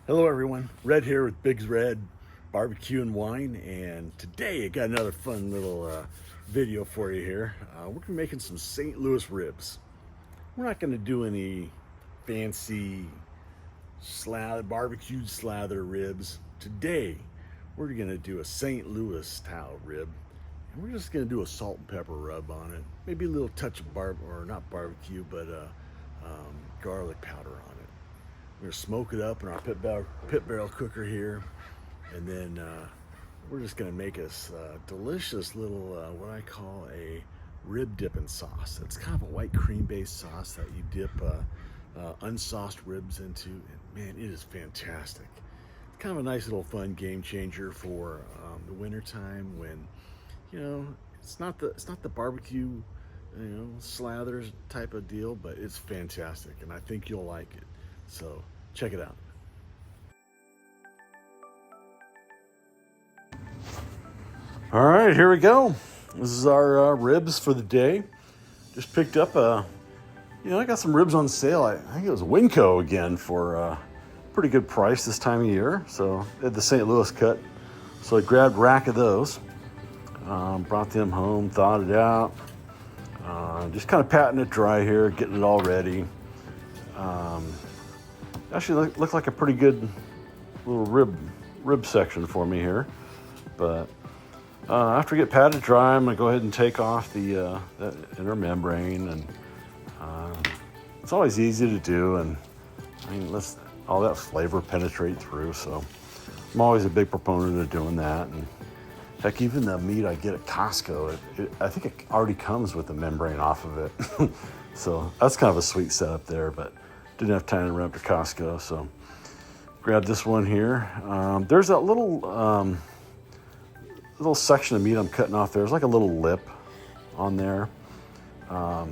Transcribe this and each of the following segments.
Hello everyone, Red here with Big's Red Barbecue and Wine, and today I got another fun little video for you here. We're going to be making some St. Louis ribs. We're not going to do any fancy barbecued slather ribs. Today we're going to do a St. Louis style rib, and we're just going to do a salt and pepper rub on it. Maybe a little touch of not barbecue, but garlic powder on it. We're gonna smoke it up in our pit barrel cooker here, and then we're just gonna make us a delicious little what I call a rib dipping sauce. It's kind of a white cream based sauce that you dip unsauced ribs into, and man, it is fantastic. It's kind of a nice little fun game changer for the winter time when it's not the barbecue slathers type of deal, but it's fantastic, and I think you'll like it. So check it out. All right, here we go. This is our ribs for the day. Just picked up I got some ribs on sale. I think it was Winco again for a pretty good price this time of year. So they had the St. Louis cut. So I grabbed a rack of those, brought them home, thawed it out. Just kind of patting it dry here, getting it all ready. Actually looked like a pretty good little rib section for me here. But after I get patted dry, I'm going to go ahead and take off the that inner membrane. And it's always easy to do, and I mean, let all that flavor penetrate through. So I'm always a big proponent of doing that. And heck, even the meat I get at Costco, I think it already comes with the membrane off of it. So that's kind of a sweet setup there, but didn't have time to run up to Costco, so grab this one here. There's that little section of meat I'm cutting off there. There's like a little lip on there. I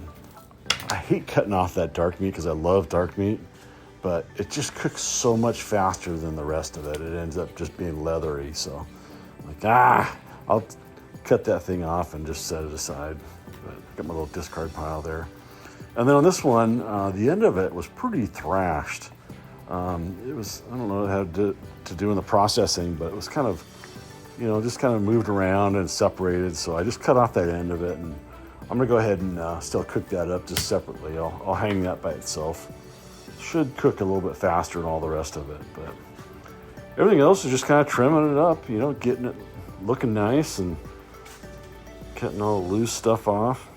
hate cutting off that dark meat because I love dark meat, but it just cooks so much faster than the rest of it. It ends up just being leathery, so I'm like, I'll cut that thing off and just set it aside. But I got my little discard pile there. And then on this one, the end of it was pretty thrashed. It was, I don't know what it had to do in the processing, but it was kind of, just kind of moved around and separated. So I just cut off that end of it, and I'm gonna go ahead and still cook that up just separately. I'll hang that by itself. Should cook a little bit faster than all the rest of it, but everything else is just kind of trimming it up, getting it looking nice and cutting all the loose stuff off.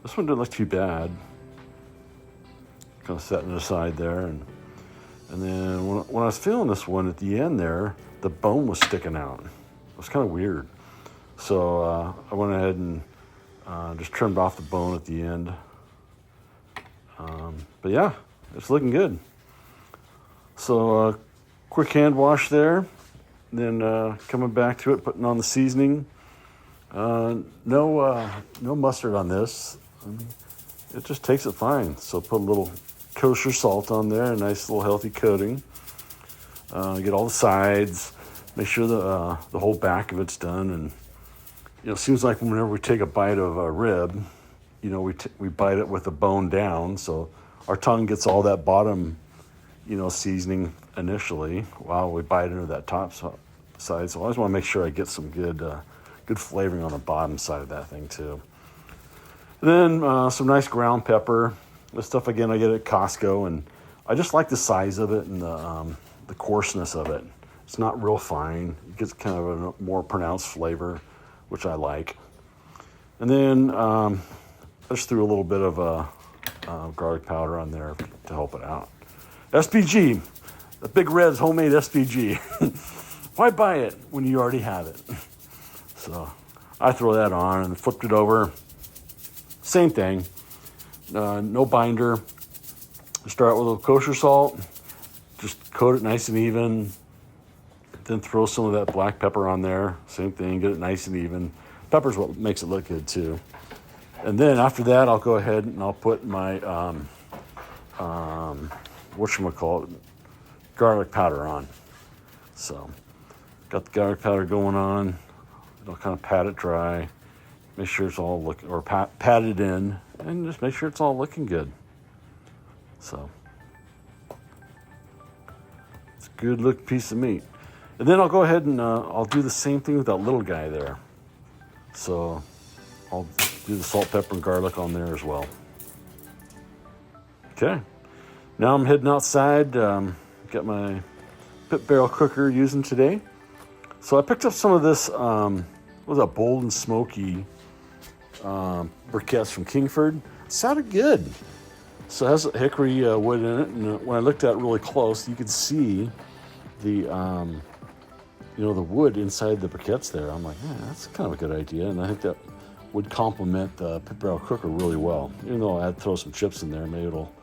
This one didn't look too bad. Kind of setting it aside there, and then when I was feeling this one at the end there, the bone was sticking out. It was kind of weird. So I went ahead and just trimmed off the bone at the end. But yeah, it's looking good. So quick hand wash there, then coming back to it, putting on the seasoning. No mustard on this. It just takes it fine. So put a little kosher salt on there, a nice little healthy coating. Get all the sides. Make sure the whole back of it's done. And it seems like whenever we take a bite of a rib, we bite it with the bone down. So our tongue gets all that bottom, seasoning initially while we bite into that top side. So I always want to make sure I get some good flavoring on the bottom side of that thing too. And then some nice ground pepper. This stuff again I get at Costco, and I just like the size of it and the coarseness of it. It's not real fine. It gets kind of a more pronounced flavor, which I like. And then I just threw a little bit of garlic powder on there to help it out. SPG, the Big Red's homemade SPG. Why buy it when you already have it? So I throw that on and flipped it over. Same thing, no binder. Start with a little kosher salt, just coat it nice and even. Then throw some of that black pepper on there. Same thing, get it nice and even. Pepper's what makes it look good too. And then after that, I'll go ahead and I'll put my garlic powder on. So got the garlic powder going on. I'll kind of pat it dry. Make sure it's all pat it in, and just make sure it's all looking good. So Good looking piece of meat. And then I'll go ahead and I'll do the same thing with that little guy there. So I'll do the salt, pepper, and garlic on there as well. Okay. Now I'm heading outside. Got my pit barrel cooker using today. So I picked up some of this, what was that, bold and smoky briquettes from Kingford. It sounded good. So it has hickory wood in it, and when I looked at it really close, you could see the the wood inside the briquettes there. I'm like, yeah, that's kind of a good idea, and I think that would complement the pit barrel cooker really well. Even though I'd throw some chips in there, maybe it'll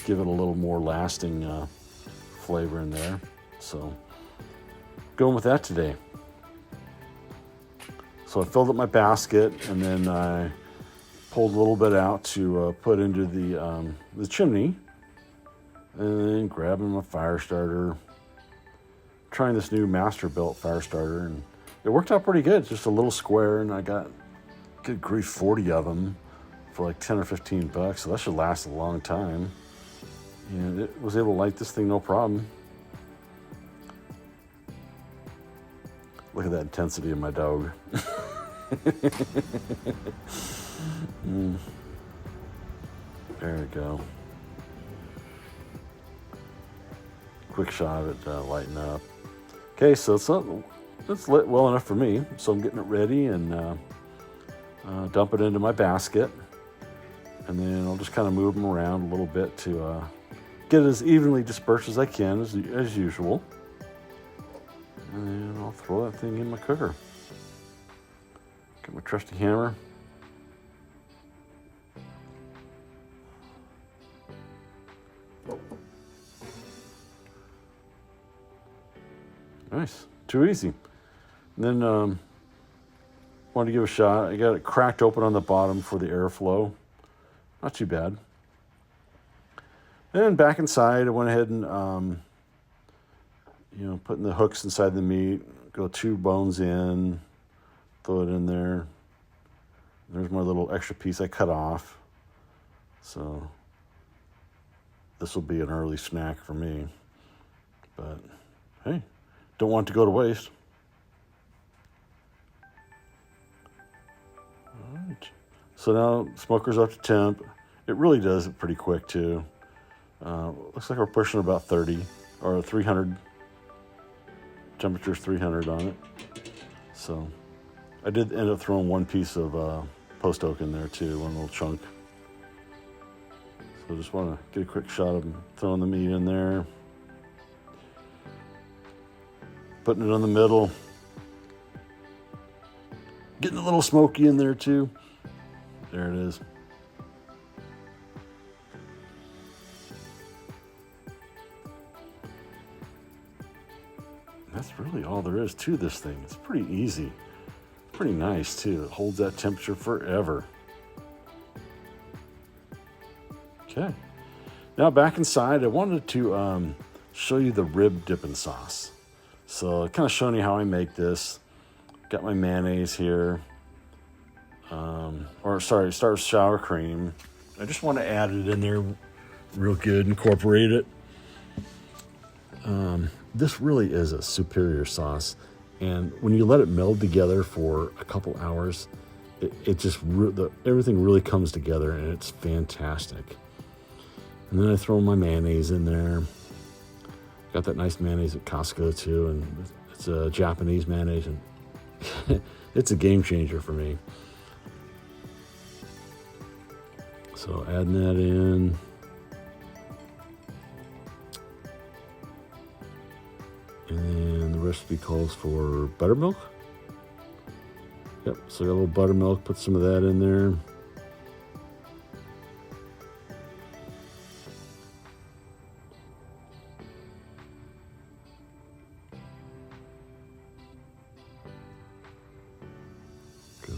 give it a little more lasting flavor in there. So going with that today. So I filled up my basket, and then I pulled a little bit out to put into the chimney, and then grabbing my fire starter, trying this new Masterbuilt fire starter, and it worked out pretty good. It's just a little square, and I got, good grief, 40 of them for like 10 or 15 bucks, so that should last a long time. And it was able to light this thing no problem. Look at that intensity of my dog. There we go. Quick shot of it lighting up. Okay, so it's lit well enough for me. So I'm getting it ready and dump it into my basket. And then I'll just kind of move them around a little bit to get it as evenly dispersed as I can, as usual. And then I'll throw that thing in my cooker. Get my trusty hammer. Nice, too easy. And then wanted to give a shot. I got it cracked open on the bottom for the airflow. Not too bad. And then back inside, I went ahead and putting the hooks inside the meat. Go 2 bones in, throw it in there. There's my little extra piece I cut off. So this will be an early snack for me. But hey, don't want it to go to waste. All right. So now smoker's up to temp. It really does it pretty quick too. Looks like we're pushing about 30 or 300. Temperature's 300 on it. So I did end up throwing one piece of post oak in there too, one little chunk. So just want to get a quick shot of throwing the meat in there. Putting it on the middle. Getting a little smoky in there too. There it is. That's really all there is to this thing. It's pretty easy. Pretty nice too. It holds that temperature forever. Okay. Now back inside, I wanted to show you the rib dipping sauce. So kind of showing you how I make this. Got my mayonnaise here. Start with sour cream. I just want to add it in there real good, incorporate it. This really is a superior sauce. And when you let it meld together for a couple hours, it just, everything really comes together and it's fantastic. And then I throw my mayonnaise in there. Got that nice mayonnaise at Costco too, and it's a Japanese mayonnaise, and it's a game changer for me. So adding that in. And then the recipe calls for buttermilk. Yep, so I got a little buttermilk, put some of that in there. Go.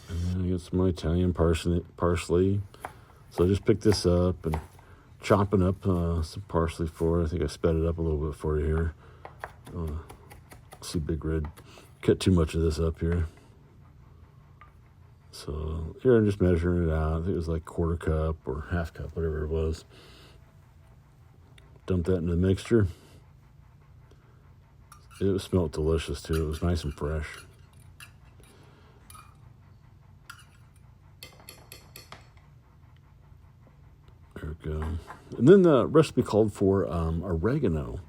And I got some Italian parsley. So I just picked this up and chopping up some parsley for it. I think I sped it up a little bit for you here. See Big Red cut too much of this up here. So here I'm just measuring it out. I think it was like 1/4 cup or 1/2 cup, whatever it was. Dump that into the mixture. It smelled delicious too. It was nice and fresh. There we go. And then the recipe called for oregano.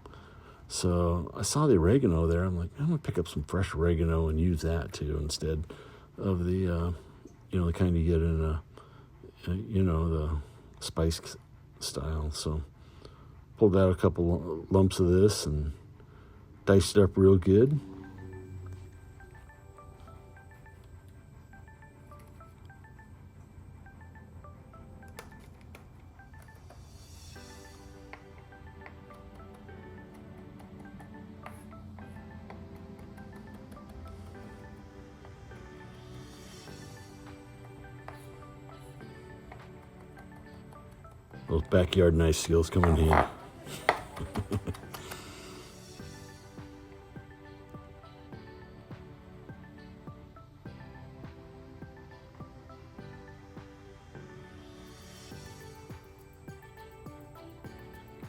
So I saw the oregano there. I'm like, I'm gonna pick up some fresh oregano and use that too instead of the, the kind you get in the spice style. So pulled out a couple lumps of this and diced it up real good. Those backyard knife skills come in handy.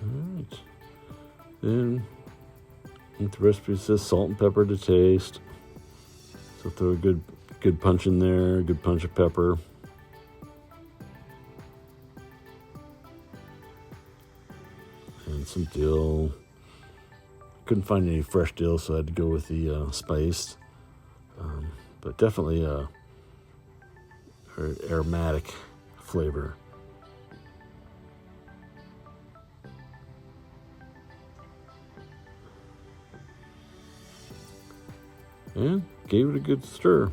Alright. Then the recipe says salt and pepper to taste. So throw a good punch in there, a good punch of pepper. And some dill. Couldn't find any fresh dill, so I had to go with the spiced. But definitely aromatic flavor. And gave it a good stir.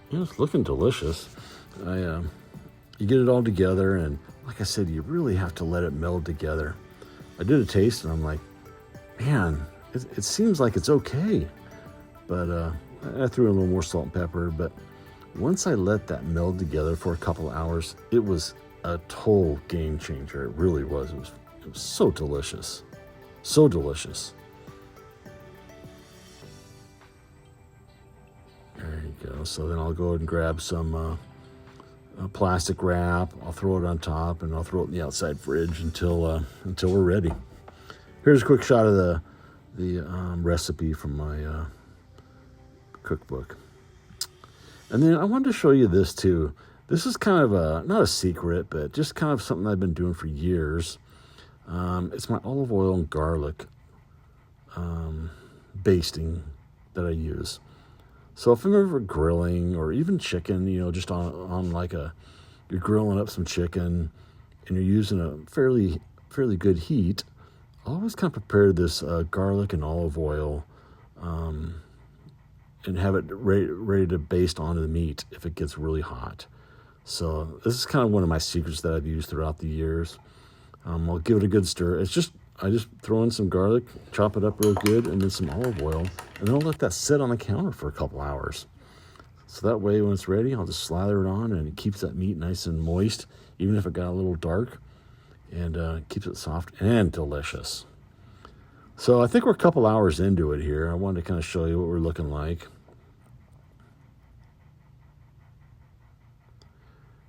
Yeah, it's looking delicious. You get it all together, and like I said, you really have to let it meld together. I did a taste, and I'm like, man, it seems like it's okay. But I threw in a little more salt and pepper. But once I let that meld together for a couple hours, it was a total game changer. It really was. It was so delicious. So delicious. There you go. So then I'll go ahead and grab some plastic wrap. I'll throw it on top, and I'll throw it in the outside fridge until we're ready. Here's a quick shot of the recipe from my cookbook. And then I wanted to show you this too. This is kind of not a secret, but just kind of something I've been doing for years. It's my olive oil and garlic basting that I use. So if I'm ever grilling or even chicken, just on like you're grilling up some chicken and you're using a fairly good heat, I always kind of prepare this garlic and olive oil and have it ready to baste onto the meat if it gets really hot. So this is kind of one of my secrets that I've used throughout the years. I'll give it a good stir. I just throw in some garlic, chop it up real good, and then some olive oil, and then I'll let that sit on the counter for a couple hours. So that way when it's ready, I'll just slather it on, and it keeps that meat nice and moist, even if it got a little dark, and keeps it soft and delicious. So I think we're a couple hours into it here. I wanted to kind of show you what we're looking like.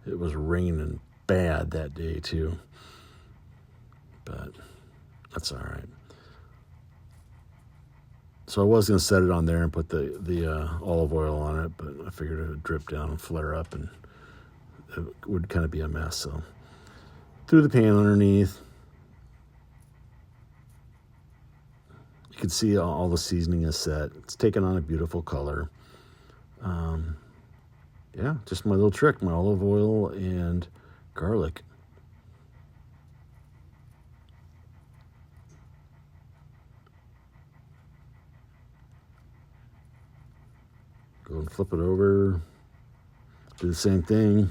It was raining bad that day too, but that's all right. So I was going to set it on there and put the olive oil on it, but I figured it would drip down and flare up, and it would kind of be a mess. So threw the pan underneath. You can see all the seasoning is set. It's taken on a beautiful color. Yeah, just my little trick, my olive oil and garlic. Go and flip it over. Do the same thing.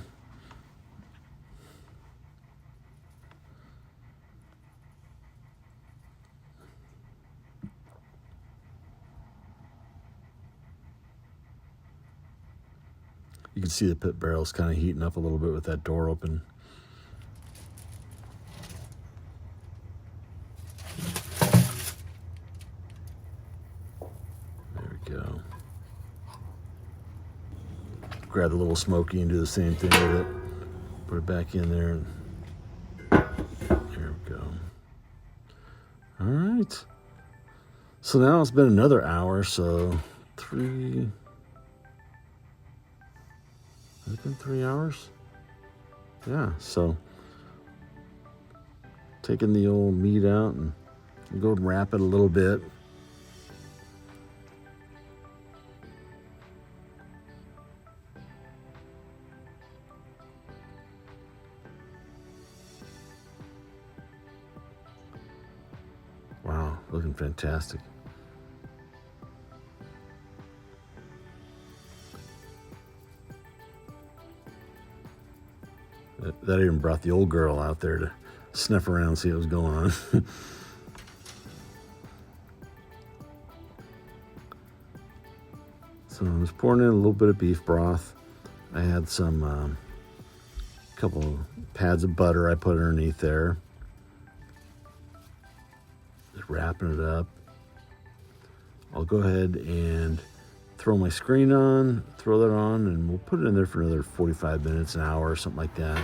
You can see the pit barrel's kind of heating up a little bit with that door open. grab the little smoky and do the same thing with it. Put it back in there. There we go. All right. So now it's been another hour, so has it been 3 hours? Yeah, so taking the old meat out and go and wrap it a little bit. Wow, looking fantastic. That even brought the old girl out there to sniff around and see what was going on. So I was pouring in a little bit of beef broth. I had some couple pads of butter I put underneath there. Just wrapping it up. I'll go ahead and throw my screen on, throw that on, and we'll put it in there for another 45 minutes, an hour, or something like that,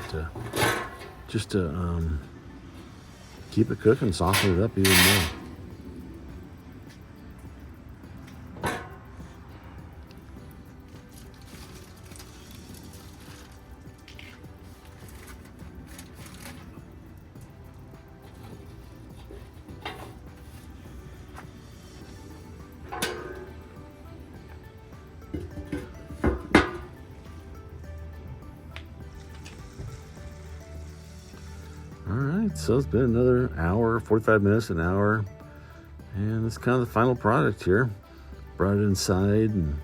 just to keep it cooking, soften it up even more. All right, so it's been another hour, 45 minutes, an hour, and it's kind of the final product here. Brought it inside, and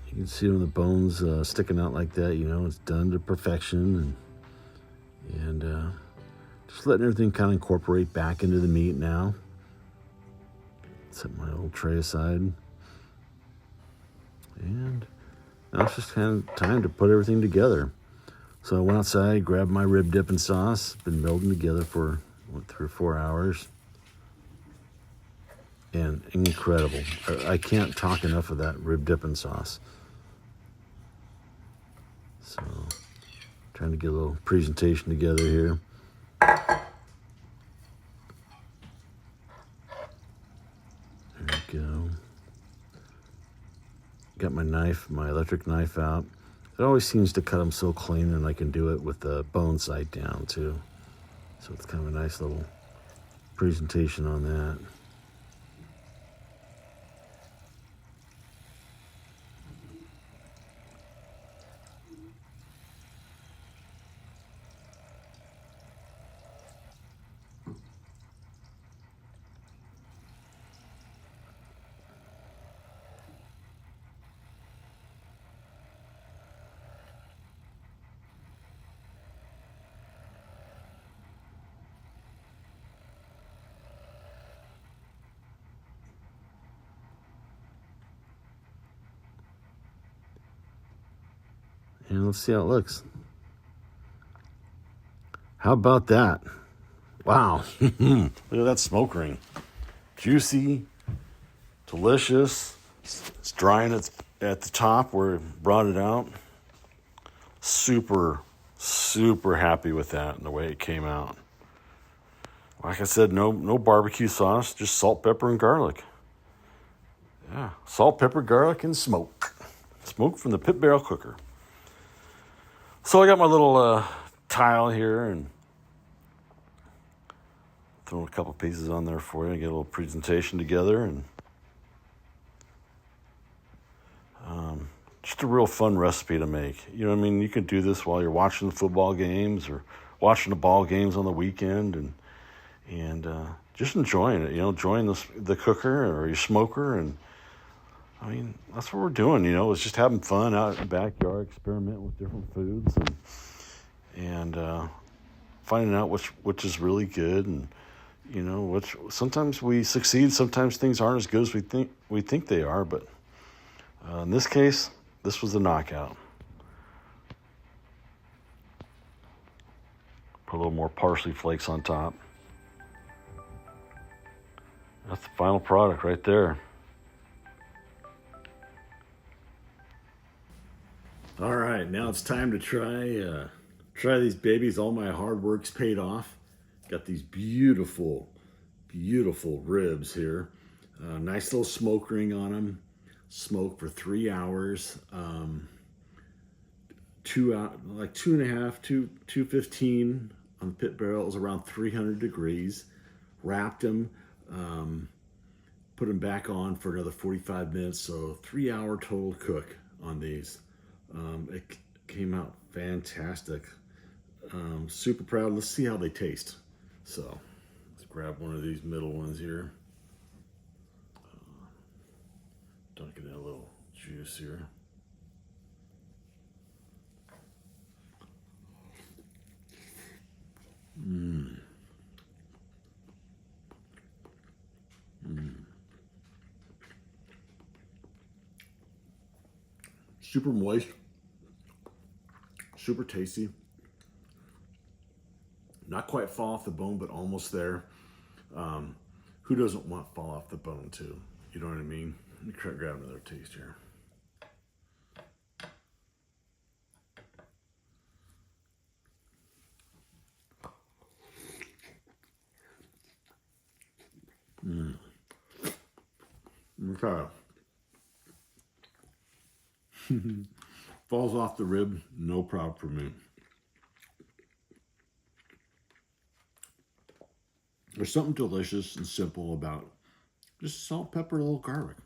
you can see when the bones sticking out like that, you know, it's done to perfection, and just letting everything kind of incorporate back into the meat now. Set my old tray aside, and now it's just kind of time to put everything together. So I went outside, grabbed my rib dipping sauce. Been melding together for 3 or 4 hours. And incredible. I can't talk enough of that rib dipping sauce. So, trying to get a little presentation together here. There we go. Got my knife, my electric knife out. It always seems to cut them so clean, and I can do it with the bone side down too. So it's kind of a nice little presentation on that. And let's see how it looks. How about that? Wow. Look at that smoke ring. Juicy, delicious. It's drying at the top where it brought it out. Super, super happy with that and the way it came out. Like I said, no barbecue sauce, just salt, pepper, and garlic. Yeah, salt, pepper, garlic, and smoke. Smoke from the pit barrel cooker. So I got my little tile here and throw a couple pieces on there for you. Get a little presentation together, and just a real fun recipe to make. You know what I mean? You can do this while you're watching the football games or watching the ball games on the weekend, and just enjoying it. You know, enjoying the cooker or your smoker, and I mean, that's what we're doing, you know. It's just having fun out in the backyard, experimenting with different foods, and finding out which is really good, and you know, which sometimes we succeed, sometimes things aren't as good as we think they are. But in this case, this was a knockout. Put a little more parsley flakes on top. That's the final product right there. All right, now it's time to try these babies. All my hard work's paid off. Got these beautiful, beautiful ribs here. Nice little smoke ring on them. Smoked for 3 hours. 2 out, like 2.5, 215 on the pit barrel. It was around 300 degrees. Wrapped them. Put them back on for another 45 minutes. So 3 hour total cook on these. It came out fantastic. Super proud. Let's see how they taste. So let's grab one of these middle ones here. Dunk it in a little juice here. Super moist, super tasty. Not quite fall off the bone, but almost there. Who doesn't want fall off the bone too? You know what I mean? Let me try to grab another taste here. Okay. Falls off the rib, no problem for me. There's something delicious and simple about just salt, pepper, a little garlic.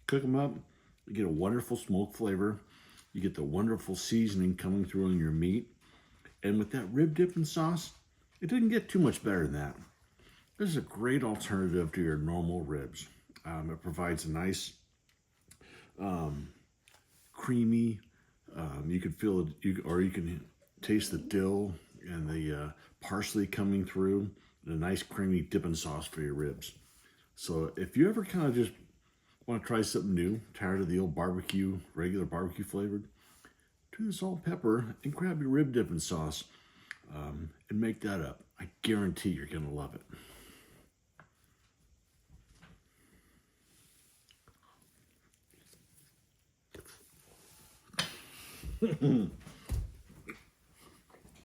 Cook them up, you get a wonderful smoke flavor. You get the wonderful seasoning coming through on your meat. And with that rib dipping sauce, it didn't get too much better than that. This is a great alternative to your normal ribs. It provides a nice, creamy, you can feel it, you can taste the dill and the parsley coming through, and a nice creamy dipping sauce for your ribs. So if you ever kind of just want to try something new, tired of the old barbecue, regular barbecue flavored, do the salt and pepper and grab your rib dipping sauce and make that up. I guarantee you're going to love it.